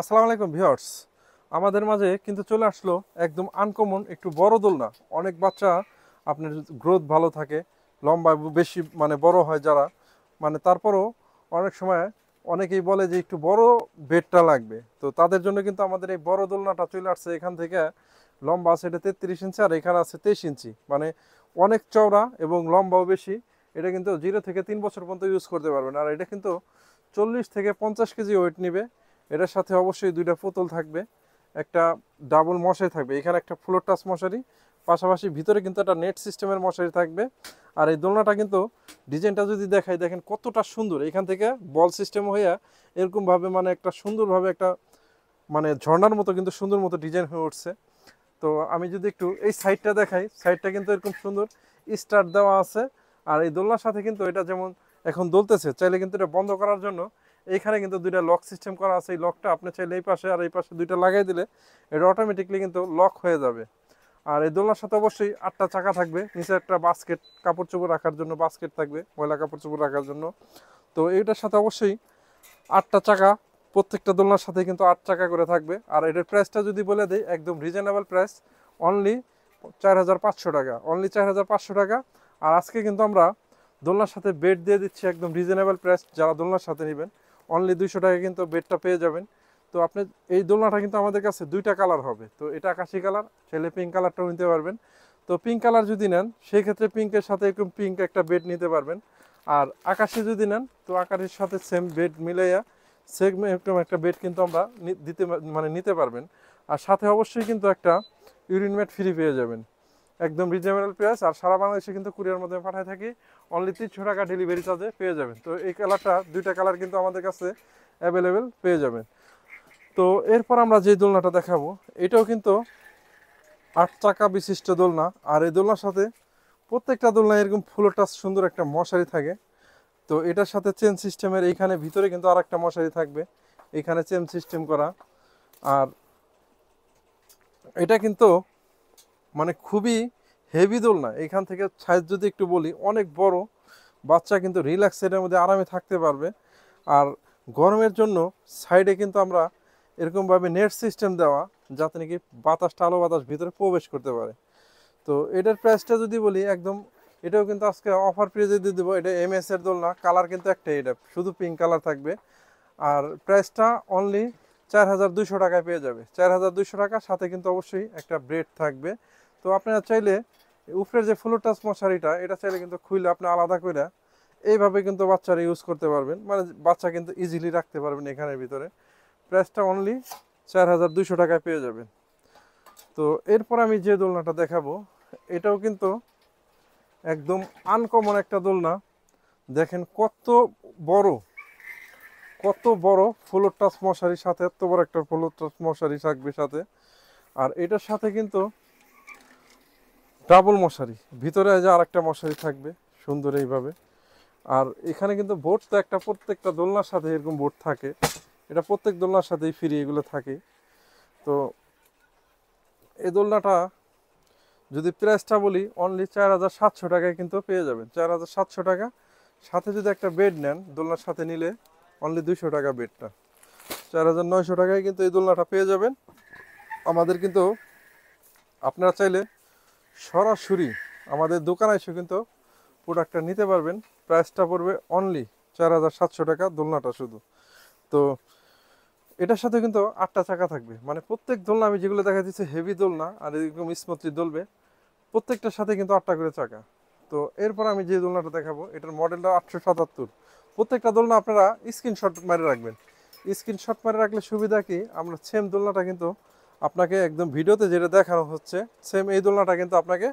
আসসালামু আলাইকুম ভিউয়ার্স। আমাদের মাঝে কিন্তু চলে আসলো একদম আনকমন একটু বড় দোলনা। অনেক বাচ্চা আপনার গ্রোথ ভালো থাকে, লম্বা বেশি মানে বড় হয় যারা, মানে তারপরও অনেক সময় অনেকেই বলে যে একটু বড় বেডটা লাগবে। তো তাদের জন্য কিন্তু আমাদের এই বড় দোলনাটা চলে আসছে। এখান থেকে লম্বা আছে এটা 33 ইঞ্চি, আর এখানে আছে 23 ইঞ্চি, মানে অনেক চওড়া এবং লম্বাও বেশি। এটা কিন্তু 0 থেকে 3 বছর পর্যন্ত ইউজ করতে পারবেন। আর এটা কিন্তু 40 থেকে 50 কেজি ওয়েট নিবে। এটার সাথে অবশ্যই দুইটা পুতুল থাকবে, একটা ডাবল মশারি থাকবে, এখানে একটা ফ্লোর টাচ মশারি, পাশাপাশি ভিতরে কিন্তু একটা নেট সিস্টেমের মশারি থাকবে। আর এই দোলনাটা কিন্তু ডিজাইনটা যদি দেখাই, দেখেন কতটা সুন্দর। এখান থেকে বল সিস্টেম হইয়া এরকমভাবে মানে একটা সুন্দরভাবে একটা মানে ঝর্ণার মতো কিন্তু সুন্দর মতো ডিজাইন হয়ে উঠছে। তো আমি যদি একটু এই সাইডটা দেখাই, সাইডটা কিন্তু এরকম সুন্দর স্টার্ট দেওয়া আছে। আর এই দোলনার সাথে কিন্তু এটা যেমন এখন দোলতেছে, চাইলে কিন্তু এটা বন্ধ করার জন্য এইখানে কিন্তু দুইটা লক সিস্টেম করা আছে। এই লকটা আপনি চাইলে এই পাশে আর এই পাশে দুইটা লাগাই দিলে এটা অটোমেটিকলি কিন্তু লক হয়ে যাবে। আর এই দোলনার সাথে অবশ্যই 8টা চাকা থাকবে, নিচে একটা বাস্কেট, কাপড় চোপড় রাখার জন্য বাস্কেট থাকবে, ময়লা কাপড় চোপড় রাখার জন্য। তো এইটার সাথে অবশ্যই 8টা চাকা, প্রত্যেকটা দোলনার সাথে কিন্তু 8 চাকা করে থাকবে। আর এটার প্রাইসটা যদি বলে দিই, একদম রিজনেবল প্রাইস, অনলি 4,500 টাকা, অনলি 4,500 টাকা। আর আজকে কিন্তু আমরা দোলনার সাথে বেড দিয়ে দিচ্ছি একদম রিজনেবল প্রাইস। যারা দোলনার সাথে নেবেন অনলি 200 টাকা কিন্তু বেডটা পেয়ে যাবেন। তো আপনি এই দোলনাটা কিন্তু আমাদের কাছে দুইটা কালার হবে। তো এটা আকাশি কালার, চাইলে পিঙ্ক কালারটাও নিতে পারবেন। তো পিঙ্ক কালার যদি নেন সেই ক্ষেত্রে পিঙ্কের সাথে এরকম পিঙ্ক একটা বেড নিতে পারবেন। আর আকাশি যদি নেন তো আকাশের সাথে সেম বেড মিলাইয়া সেম এরকম একটা বেড কিন্তু আমরা মানে নিতে পারবেন। আর সাথে অবশ্যই কিন্তু একটা ইউরিন ম্যাট ফ্রি পেয়ে যাবেন, একদম রিজনেবল প্রাইস। আর সারা বাংলাদেশে কিন্তু কুরিয়ার মাধ্যমে পাঠায় থাকি, অনলি 300 টাকা ডেলিভারি চার্জে পেয়ে যাবেন। তো এই কালারটা, দুইটা কালার কিন্তু আমাদের কাছে অ্যাভেলেবেল পেয়ে যাবেন। তো এরপর আমরা যে দোলনাটা দেখাবো, এটাও কিন্তু 8 চাকা বিশিষ্ট দোলনা। আর এই দোলনার সাথে প্রত্যেকটা দোলনায় এরকম ফুল টাচ সুন্দর একটা মশারি থাকে। তো এটার সাথে চেন সিস্টেমের, এইখানে ভিতরে কিন্তু আর একটা মশারি থাকবে, এখানে চেন সিস্টেম করা। আর এটা কিন্তু মানে খুবই হেভি দোলনা। এখান থেকে সাইজ যদি একটু বলি, অনেক বড়, বাচ্চা কিন্তু রিল্যাক্স এর মধ্যে আরামে থাকতে পারবে। আর গরমের জন্য সাইডে কিন্তু আমরা এরকমভাবে নেট সিস্টেম দেওয়া, যাতে নাকি বাতাসটা, আলো বাতাস ভিতরে প্রবেশ করতে পারে। তো এটার প্রাইসটা যদি বলি, একদম এটাও কিন্তু আজকে অফার প্রাইসে দিয়ে দেবো। এটা এমএস এর দোলনা, কালার কিন্তু একটাই, এটা শুধু পিঙ্ক কালার থাকবে। আর প্রাইসটা অনলি 4,200 টাকায় পেয়ে যাবে। 4,200 টাকা, সাথে কিন্তু অবশ্যই একটা ব্রেড থাকবে। তো আপনারা চাইলে উপরের যে ফ্লোর টাচ মশারিটা, এটা চাইলে কিন্তু খুলে আপনি আলাদা করে এইভাবে কিন্তু বাচ্চারা ইউজ করতে পারবেন, মানে বাচ্চা কিন্তু ইজিলি রাখতে পারবেন এখানের ভিতরে। প্রাইসটা অনলি 4,200 টাকায় পেয়ে যাবেন। তো এরপর আমি যে দোলনাটা দেখাবো, এটাও কিন্তু একদম আনকমন একটা দোলনা। দেখেন কত বড়, কত বড় ফ্লোর টাচ মশারির সাথে, এত বড় একটা ফ্লোর টাচ মশারি থাকবে সাথে। আর এটার সাথে কিন্তু ডাবল মশারি, ভিতরে যে আরেকটা মশারি থাকবে সুন্দর এইভাবে। আর এখানে কিন্তু বোর্ড তো একটা, প্রত্যেকটা দোলনার সাথে এরকম বোর্ড থাকে, এটা প্রত্যেক দোলনার সাথেই ফ্রি এগুলো থাকে। তো এই দোলনাটা যদি প্রাইসটা বলি, অনলি 4,700 টাকায় কিন্তু পেয়ে যাবেন। 4,700 টাকা, সাথে যদি একটা বেড নেন দোলনার সাথে নিলে অনলি 200 টাকা বেডটা, 4,900 টাকায় কিন্তু এই দোলনাটা পেয়ে যাবেন। আমাদের কিন্তু আপনারা চাইলে সরাসরি আমাদের দোকানে এসে কিন্তু প্রোডাক্টটা নিতে পারবেন। প্রাইসটা পড়বে অনলি 4,700 টাকা দোলনাটা শুধু। তো এটার সাথে কিন্তু 8টা চাকা থাকবে, মানে প্রত্যেক দোলনা আমি যেগুলো দেখা দিচ্ছি হেভি দোলনা আর এরকম স্মুথলি দোলবে, প্রত্যেকটার সাথে কিন্তু 8টা করে চাকা। তো এরপর আমি যে দোলনাটা দেখাবো, এটার মডেলটা 877। প্রত্যেকটা দোলনা আপনারা স্ক্রিনশট মেরে রাখবেন। স্ক্রিনশট মেরে রাখলে সুবিধা কি, আমরা সেম দোলনাটা কিন্তু আপনাকে একদম ভিডিওতে যেটা দেখানো হচ্ছে, সেম এই দোলনাটা কিন্তু আপনাকে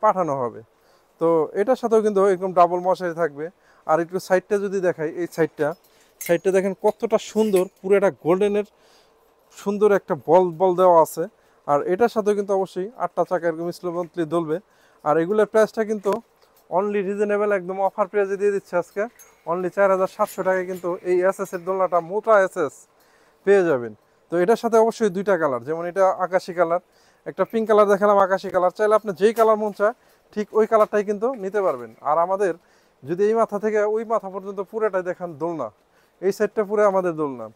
পাঠানো হবে। তো এটার সাথেও কিন্তু এরকম ডাবল মশারি থাকবে। আর একটু সাইডটা যদি দেখাই, এই সাইডটা, সাইডটা দেখেন কতটা সুন্দর, পুরো একটা গোল্ডেনের সুন্দর একটা বল বল দেওয়া আছে। আর এটার সাথে কিন্তু অবশ্যই 8টা চাকা এরকম স্লোমন্থলি দলবে। আর এগুলোর প্রাইসটা কিন্তু অনলি রিজনেবল, একদম অফার প্রাইসে দিয়ে দিচ্ছে আজকে, অনলি 4,700 টাকায় কিন্তু এই এসএস এর দোলনাটা, মোটা এসএস, পেয়ে যাবেন। তো এটার সাথে অবশ্যই দুইটা কালার, যেমন এটা আকাশি কালার, একটা পিঙ্ক কালার দেখালাম, আকাশি কালার, চাইলে আপনি যেই কালার মন চায় ঠিক ওই কালারটাই কিন্তু নিতে পারবেন। আর আমাদের যদি এই মাথা থেকে ওই মাথা পর্যন্ত পুরোটাই দেখান দোলনা, এই সেটটা পুরো আমাদের দোলনা।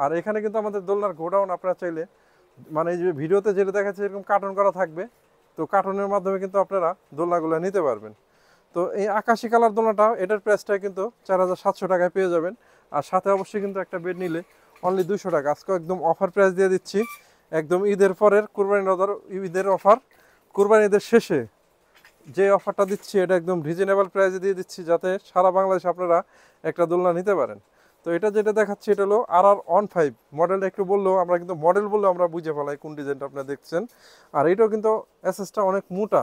আর এখানে কিন্তু আমাদের দোলনার গোডাউন, আপনারা চাইলে মানে এই যে ভিডিওতে যেটা দেখাচ্ছে এরকম কার্টন করা থাকবে, তো কার্টনের মাধ্যমে কিন্তু আপনারা দোলনাগুলো নিতে পারবেন। তো এই আকাশি কালার দোলনাটা, এটার প্রাইসটা কিন্তু 4700 টাকায় পেয়ে যাবেন। আর সাথে অবশ্যই কিন্তু একটা বেড নিলে অনলি 200 টাকা। আজকে একদম অফার প্রাইস দিয়ে দিচ্ছি, একদম ঈদের পরের ঈদের অফার, কুরবানি ঈদের শেষে যে অফারটা দিচ্ছি এটা একদম রিজনেবল প্রাইসে দিয়ে দিচ্ছি, যাতে সারা বাংলাদেশে আপনারা একটা দোলনা নিতে পারেন। তো এটা যেটা দেখাচ্ছি এটা হলো RR15 মডেলটা, একটু বললেও আমরা কিন্তু মডেল বললেও আমরা বুঝে ফেলাই কোন ডিজাইনটা আপনারা দেখছেন। আর এটাও কিন্তু এসএসটা অনেক মোটা।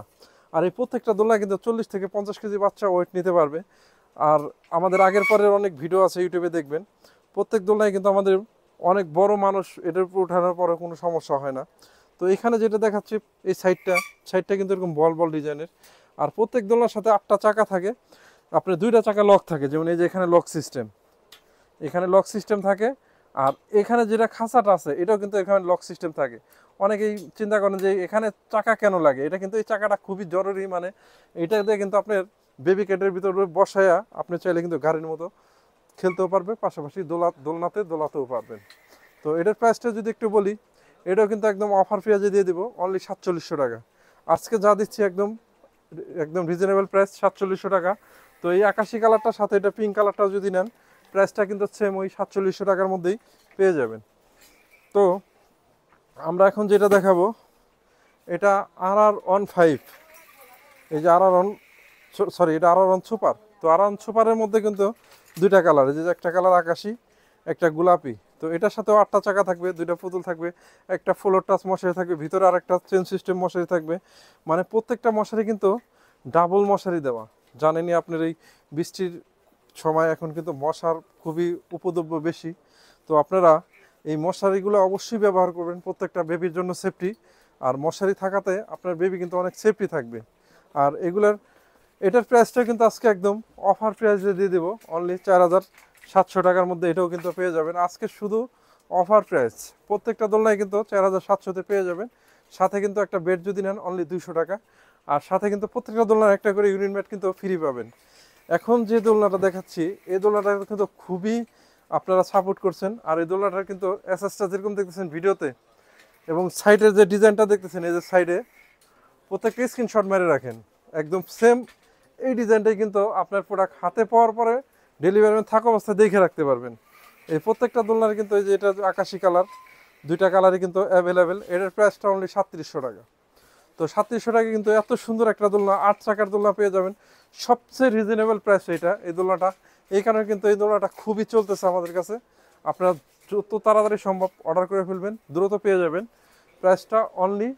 আর এই প্রত্যেকটা দোলনা কিন্তু 40 থেকে 50 কেজি বাচ্চা ওয়েট নিতে পারবে। আর আমাদের আগের পরের অনেক ভিডিও আছে ইউটিউবে, দেখবেন প্রত্যেক দোলনায় কিন্তু আমাদের অনেক বড় মানুষ এটার উপর ওঠানোর পরে কোনো সমস্যা হয় না। তো এখানে যেটা দেখাচ্ছি এই সাইডটা কিন্তু এরকম বল বল ডিজাইনের। আর প্রত্যেক দোলনার সাথে 8টা চাকা থাকে, আপনার 2টা চাকা লক থাকে, যেমন এই যে এখানে লক সিস্টেম, এখানে লক সিস্টেম থাকে। আর এখানে যেটা খাঁচাটা আছে এটাও কিন্তু এখানে লক সিস্টেম থাকে। অনেকেই চিন্তা করেন যে এখানে চাকা কেন লাগে, এটা কিন্তু এই চাকাটা খুবই জরুরি। মানে এটা দিয়ে কিন্তু আপনার বেবি ক্যাটের ভিতরে বসায়া আপনি চাইলে কিন্তু গাড়ির মতো খেলতেও পারবে, পাশাপাশি দোলাতেও পারবেন। তো এটার প্রাইসটা যদি একটু বলি, এটাও কিন্তু একদম অফার পেঁয়াজে দিয়ে দিব অনলি 4700 টাকা। আজকে যা দিচ্ছি একদম একদম রিজনেবল প্রাইস 4700 টাকা। তো এই আকাশি কালারটার সাথে এটা পিঙ্ক কালারটাও যদি নেন, প্রাইসটা কিন্তু সেম ওই 4700 টাকার মধ্যেই পেয়ে যাবেন। তো আমরা এখন যেটা দেখাবো এটা RR15, এই যে এটা RR1 সুপার। তো RR1 সুপারের মধ্যে কিন্তু 2টা কালার, এই যে একটা কালার আকাশি, একটা গোলাপি। তো এটার সাথেও 8টা চাকা থাকবে, 2টা পুতুল থাকবে, একটা ফ্লোর টাচ মশারি থাকবে, ভিতরে আর একটা চেন সিস্টেম মশারি থাকবে। মানে প্রত্যেকটা মশারি কিন্তু ডাবল মশারি দেওয়া। জানেনই আপনার এই বৃষ্টির সময় এখন কিন্তু মশার খুবই উপদ্রব বেশি। তো আপনারা এই মশারিগুলো অবশ্যই ব্যবহার করবেন, প্রত্যেকটা বেবির জন্য সেফটি। আর মশারি থাকাতে আপনার বেবি কিন্তু অনেক সেফটি থাকবে। আর এটার প্রাইসটা কিন্তু আজকে একদম অফার প্রাইসে দিয়ে দেবো অনলি 4700 টাকার মধ্যে। এটাও কিন্তু পেয়ে যাবেন আজকে শুধু অফার প্রাইস। প্রত্যেকটা দোলনায় কিন্তু 4700-তে পেয়ে যাবেন। সাথে কিন্তু একটা বেড যদি নেন অনলি 200 টাকা। আর সাথে কিন্তু প্রত্যেকটা দোলনার একটা করে ইউনিট ম্যাট কিন্তু ফ্রি পাবেন। এখন যে দোলনাটা দেখাচ্ছি এই দোলনাটা কিন্তু খুবই আপনারা সাপোর্ট করছেন। আর এই দোলনাটার কিন্তু এসএসটা যেরকম দেখতেছেন ভিডিওতে, এবং সাইডের যে ডিজাইনটা দেখতেছেন, এই যে সাইডে প্রত্যেকটা স্ক্রিনশট মেরে রাখেন, একদম সেম এই ডিজাইনটাই কিন্তু আপনার প্রোডাক্ট হাতে পাওয়ার পরে ডেলিভারি ম্যান থাকা অবস্থায় দেখে রাখতে পারবেন। এই প্রত্যেকটা দোলনার কিন্তু এই যে এটা আকাশি কালার, 2টা কালারই কিন্তু অ্যাভেলেবেল। এটার প্রাইসটা অনলি 3700 টাকা। তো 3700 টাকা কিন্তু এত সুন্দর একটা দোলনা, 8 চাকার দোলনা পেয়ে যাবেন সবচেয়ে রিজনেবল প্রাইস এই দোলনাটা। এই কারণে কিন্তু এই দোলনাটা খুবই চলতেছে আমাদের কাছে। আপনারা যত তাড়াতাড়ি সম্ভব অর্ডার করে ফেলবেন, দ্রুত পেয়ে যাবেন। প্রাইসটা অনলি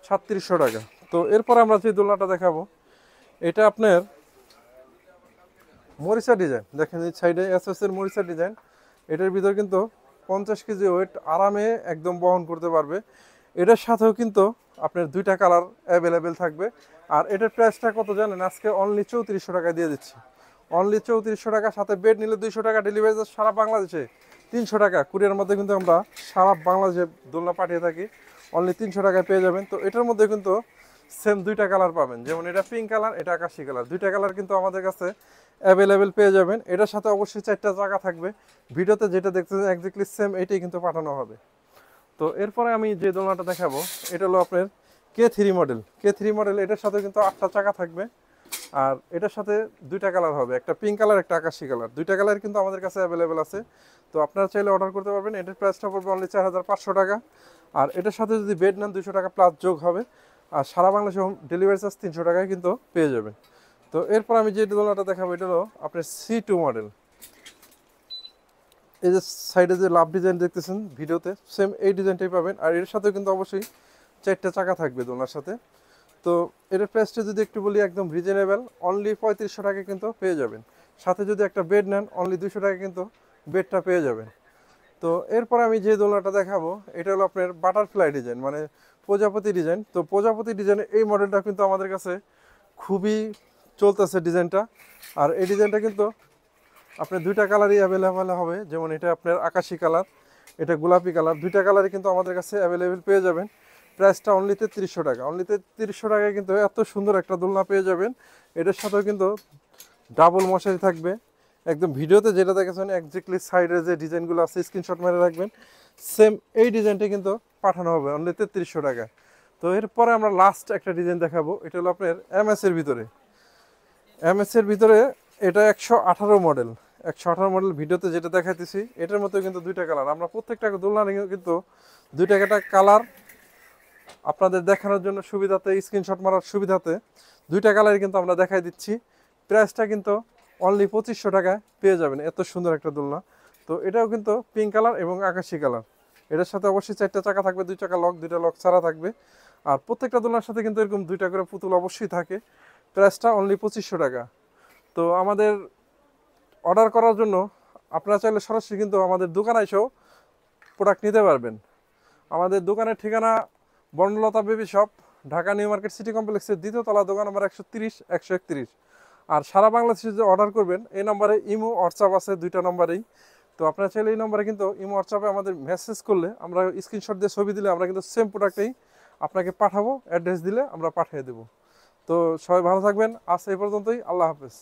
3700 টাকা। তো এরপর আমরা যে দোলনাটা দেখাবো এটা আপনার মরিচা ডিজাইন, দেখেন এই সাইডে এসএসের মরিচা ডিজাইন। এটার ভিতর কিন্তু 50 কেজি ওয়েট আরামে একদম বহন করতে পারবে। এটার সাথেও কিন্তু আপনার 2টা কালার অ্যাভেলেবেল থাকবে। আর এটার প্রাইসটা কত জানেন, আজকে অনলি 3400 টাকা দিয়ে দিচ্ছি। অনলি 3400 টাকা, সাথে বেড নিলে 200 টাকা ডেলিভারি চার্জ সারা বাংলাদেশে 300 টাকা। কুরিয়ার মধ্যে কিন্তু আমরা সারা বাংলাদেশে দোলনা পাঠিয়ে থাকি, অনলি 300 টাকায় পেয়ে যাবেন। তো এটার মধ্যে কিন্তু সেম 2টা কালার পাবেন, যেমন এটা পিঙ্ক কালার, এটা আকাশি কালার। 2টা কালার কিন্তু আমাদের কাছে অ্যাভেলেবেল পেয়ে যাবেন। এটার সাথে অবশ্যই 4টা চাকা থাকবে। ভিডিওতে যেটা দেখতেছেন একজাক্টলি সেম এটাই কিন্তু পাঠানো হবে। তো এরপরে আমি যে দোলনাটা দেখাবো এটা হলো আপনার K3 মডেল। এটার সাথে কিন্তু 8টা চাকা থাকবে। আর এটার সাথে 2টা কালার হবে, একটা পিঙ্ক কালার, একটা আকাশি কালার। 2টা কালার কিন্তু আমাদের কাছে অ্যাভেলেবেল আছে। তো আপনারা চাইলে অর্ডার করতে পারবেন। এটার প্রাইসটা পড়বে অনলি 4500 টাকা। আর এটার সাথে যদি বেড নেন 200 টাকা প্লাস যোগ হবে। আর সারা বাংলাদেশে ডেলিভারি চার্জ 300 টাকায় কিন্তু পেয়ে যাবেন। তো এরপর আমি যে দোলনাটা দেখাবো এটা হলো আপনার C2 মডেল। এই যে সাইডে যে লাভ ডিজাইন দেখতেছেন ভিডিওতে, সেম এই ডিজাইনটাই পাবেন। আর এর সাথে কিন্তু অবশ্যই 4টা চাকা থাকবে দোলনার সাথে। তো এটার প্রাইসটা যদি একটু বলি একদম রিজনেবল, অনলি 3500 টাকা কিন্তু পেয়ে যাবেন। সাথে যদি একটা বেড নেন অনলি 200 টাকা কিন্তু বেডটা পেয়ে যাবেন। তো এরপর আমি যে দোলনাটা দেখাবো এটা হলো আপনার বাটারফ্লাই ডিজাইন, মানে প্রজাপতি ডিজাইন। তো প্রজাপতি ডিজাইনের এই মডেলটা কিন্তু আমাদের কাছে খুবই চলতেছে ডিজাইনটা। আর এই ডিজাইনটা কিন্তু আপনার 2টা কালারই অ্যাভেলেবেল হবে, যেমন এটা আপনার আকাশি কালার, এটা গোলাপি কালার। 2টা কালারই কিন্তু আমাদের কাছে অ্যাভেলেবেল পেয়ে যাবেন। প্রাইসটা অনলি 3300 টাকা। অনলি 3300 টাকায় কিন্তু এত সুন্দর একটা দোলনা পেয়ে যাবেন। এটার সাথেও কিন্তু ডাবল মশারি থাকবে, একদম ভিডিওতে যেটা দেখেছেন এক্স্যাক্টলি সাইডের যে ডিজাইনগুলো আছে স্ক্রিনশট মেরে রাখবেন, সেম এই ডিজাইনটা কিন্তু পাঠানো হবে অনলি 3300 টাকায়। তো এরপরে আমরা লাস্ট একটা ডিজাইন দেখাবো, এটা হলো আপনার এমএস এর ভিতরে। এমএস এর ভিতরে এটা 118 মডেল, 118 মডেল ভিডিওতে যেটা দেখাইতেছি এটার মধ্যে কিন্তু দুইটা কালার। আমরা প্রত্যেকটা দোলনার কিন্তু দুইটা কালার আপনাদের দেখানোর জন্য সুবিধাতে, স্ক্রিনশট মারার সুবিধাতে দুইটা কালার কিন্তু আমরা দেখাই দিচ্ছি। প্রাইসটা কিন্তু অনলি 2500 টাকায় পেয়ে যাবেন, এত সুন্দর একটা দোলনা। তো এটাও কিন্তু পিঙ্ক কালার এবং আকাশি কালার। এটার সাথে অবশ্যই 4টা চাকা থাকবে, 2 চাকা লক, 2টা লক ছাড়া থাকবে। আর প্রত্যেকটা দোলনার সাথে কিন্তু এরকম 2টা করে পুতুল অবশ্যই থাকে। প্রাইসটা অনলি 2500 টাকা। তো আমাদের অর্ডার করার জন্য আপনারা চাইলে সরাসরি কিন্তু আমাদের দোকানে এসেও প্রোডাক্ট নিতে পারবেন। আমাদের দোকানের ঠিকানা Banalata baby shop, Dhaka new market city কমপ্লেক্সের 2য় তলা, দোকান নম্বর 130 131। আর সারা বাংলাদেশে যে অর্ডার করবেন এই নম্বরে ইমো হোয়াটসঅ্যাপ আছে, 2টা নম্বরেই। তো আপনারা চাইলে এই নম্বরে কিন্তু ইমো হোয়াটসঅ্যাপে আমাদের মেসেজ করলে, আমরা স্ক্রিনশট দিয়ে ছবি দিলে আমরা কিন্তু সেম প্রোডাক্টেই আপনাকে পাঠাবো, অ্যাড্রেস দিলে আমরা পাঠিয়ে দেবো। তো সবাই ভালো থাকবেন, আজ এই পর্যন্তই, আল্লাহ হাফেজ।